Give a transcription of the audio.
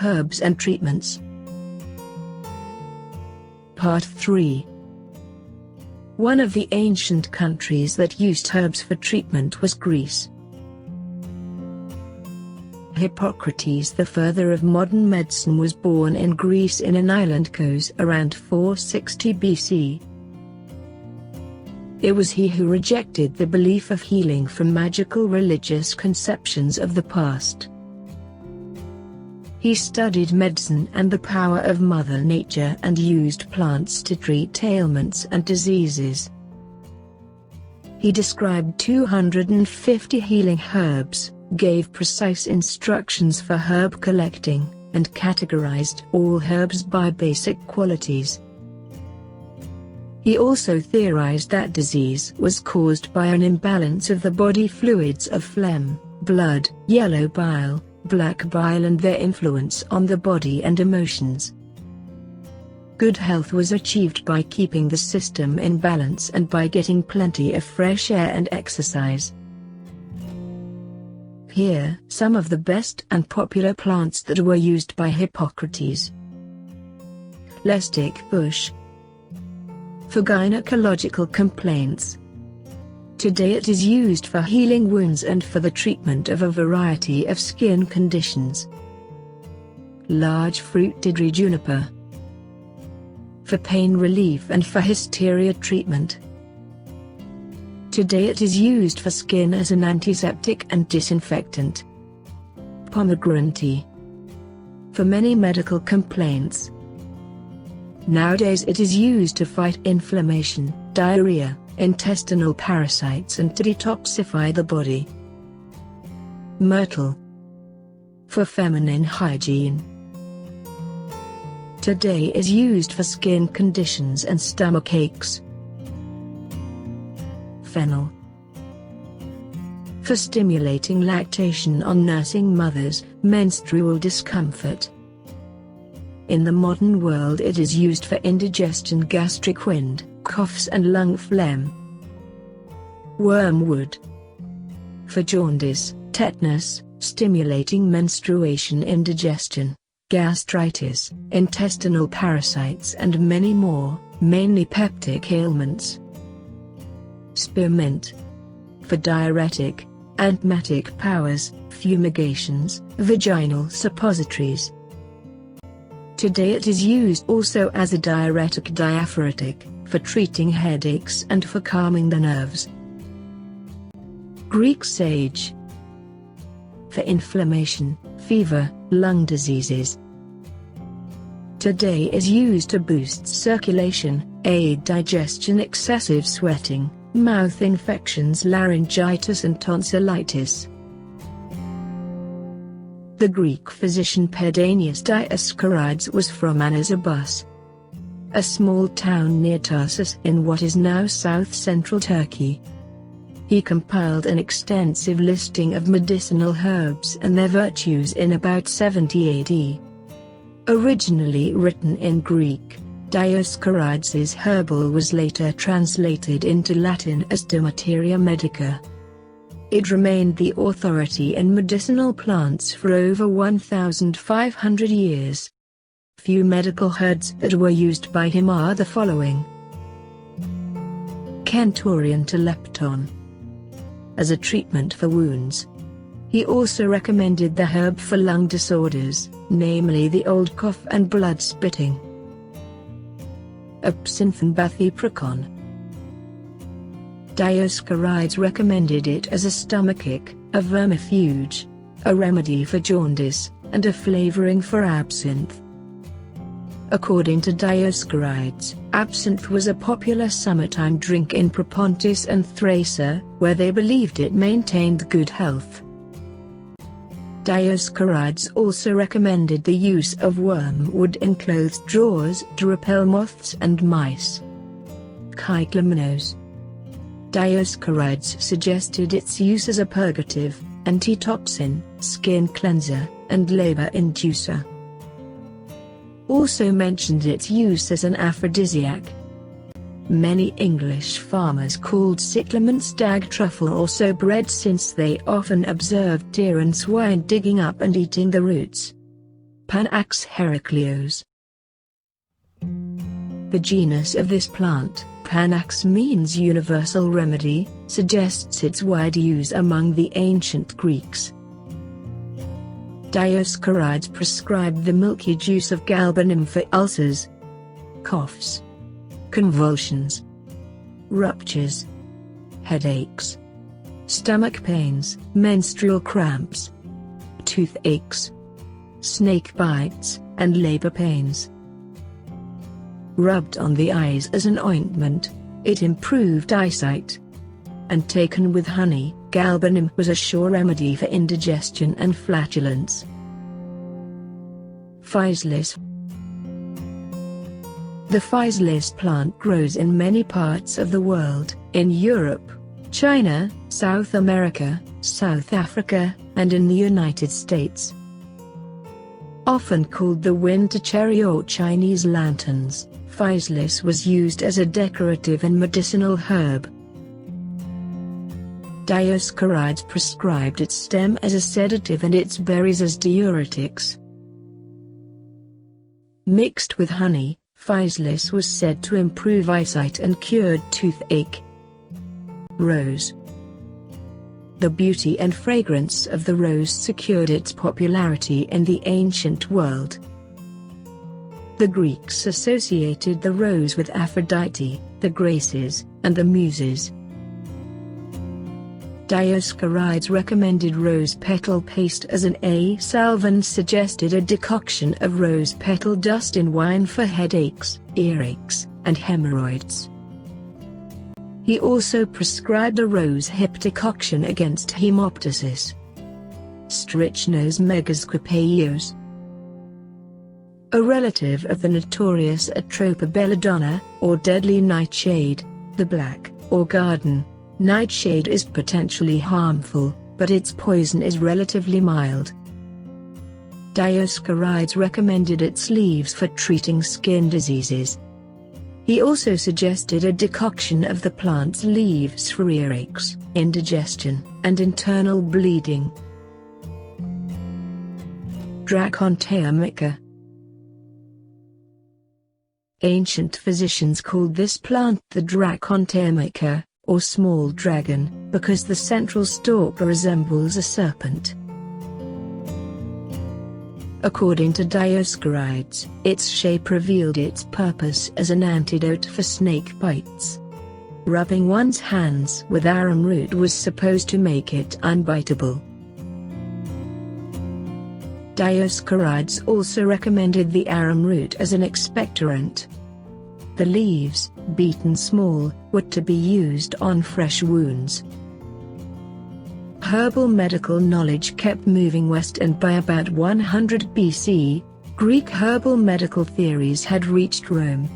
Herbs and treatments. Part 3. One of the ancient countries that used herbs for treatment was Greece. Hippocrates, the father of modern medicine, was born in Greece in an island Kos around 460 BC. It was he who rejected the belief of healing from magical religious conceptions of the past. He studied medicine and the power of Mother Nature and used plants to treat ailments and diseases. He described 250 healing herbs, gave precise instructions for herb collecting, and categorized all herbs by basic qualities. He also theorized that disease was caused by an imbalance of the body fluids of phlegm, blood, yellow bile, black bile, and their influence on the body and emotions. Good health was achieved by keeping the system in balance and by getting plenty of fresh air and exercise. Here some of the best and popular plants that were used by Hippocrates. Lestic bush. For gynecological complaints. Today it is used for healing wounds and for the treatment of a variety of skin conditions. Large-fruited juniper. For pain relief and for hysteria treatment. Today it is used for skin as an antiseptic and disinfectant. Pomegranate. For many medical complaints. Nowadays it is used to fight inflammation, diarrhea, intestinal parasites, and to detoxify the body. Myrtle. For feminine hygiene. Today is used for skin conditions and stomach aches. Fennel. For stimulating lactation on nursing mothers, menstrual discomfort. In the modern world it is used for indigestion, gastric wind, coughs and lung phlegm. Wormwood. For jaundice, tetanus, stimulating menstruation, indigestion, gastritis, intestinal parasites and many more, mainly peptic ailments. Spearmint. For diuretic, antmatic powers, fumigations, vaginal suppositories. Today it is used also as a diuretic, diaphoretic, for treating headaches and for calming the nerves. Greek sage. For inflammation, fever, lung diseases. Today is used to boost circulation, aid digestion, excessive sweating, mouth infections, laryngitis and tonsillitis. The Greek physician Pedanius Dioscorides was from Anazarbus, a small town near Tarsus in what is now south-central Turkey. He compiled an extensive listing of medicinal herbs and their virtues in about 70 AD. Originally written in Greek, Dioscorides' herbal was later translated into Latin as De Materia Medica. It remained the authority in medicinal plants for over 1,500 years. Few medical herbs that were used by him are the following. Centurion to lepton. As a treatment for wounds. He also recommended the herb for lung disorders, namely the old cough and blood spitting. Absinthe bathyprocon. Dioscorides recommended it as a stomachic, a vermifuge, a remedy for jaundice, and a flavoring for absinthe. According to Dioscorides, absinthe was a popular summertime drink in Propontis and Thrace, where they believed it maintained good health. Dioscorides also recommended the use of wormwood in clothes drawers to repel moths and mice. Cyclamenose. Dioscorides suggested its use as a purgative, antitoxin, skin cleanser, and labor inducer. Also mentioned its use as an aphrodisiac. Many English farmers called cyclamen stag truffle or so bread, since they often observed deer and swine digging up and eating the roots. Panax heracleos. The genus of this plant, Panax, means universal remedy, suggests its wide use among the ancient Greeks. Dioscorides prescribed the milky juice of galbanum for ulcers, coughs, convulsions, ruptures, headaches, stomach pains, menstrual cramps, toothaches, snake bites, and labor pains. Rubbed on the eyes as an ointment, it improved eyesight. And taken with honey, galbanum was a sure remedy for indigestion and flatulence. Physalis. The physalis plant grows in many parts of the world, in Europe, China, South America, South Africa, and in the United States. Often called the winter cherry or Chinese lanterns, physalis was used as a decorative and medicinal herb. Dioscorides prescribed its stem as a sedative and its berries as diuretics. Mixed with honey, physalis was said to improve eyesight and cured toothache. Rose. The beauty and fragrance of the rose secured its popularity in the ancient world. The Greeks associated the rose with Aphrodite, the Graces, and the Muses. Dioscorides recommended rose petal paste as an salve and suggested a decoction of rose petal dust in wine for headaches, earaches, and hemorrhoids. He also prescribed a rose hip decoction against hemoptysis. Strychnos megascopaeus. A relative of the notorious Atropa belladonna, or deadly nightshade, the black, or garden nightshade is potentially harmful, but its poison is relatively mild. Dioscorides recommended its leaves for treating skin diseases. He also suggested a decoction of the plant's leaves for earaches, indigestion, and internal bleeding. Dracontea mica. Ancient physicians called this plant the Dracontea mica, or small dragon, because the central stalk resembles a serpent. According to Dioscorides, its shape revealed its purpose as an antidote for snake bites. Rubbing one's hands with arum root was supposed to make it unbiteable. Dioscorides also recommended the arum root as an expectorant. The leaves, beaten small, were to be used on fresh wounds. Herbal medical knowledge kept moving west, and by about 100 BC, Greek herbal medical theories had reached Rome.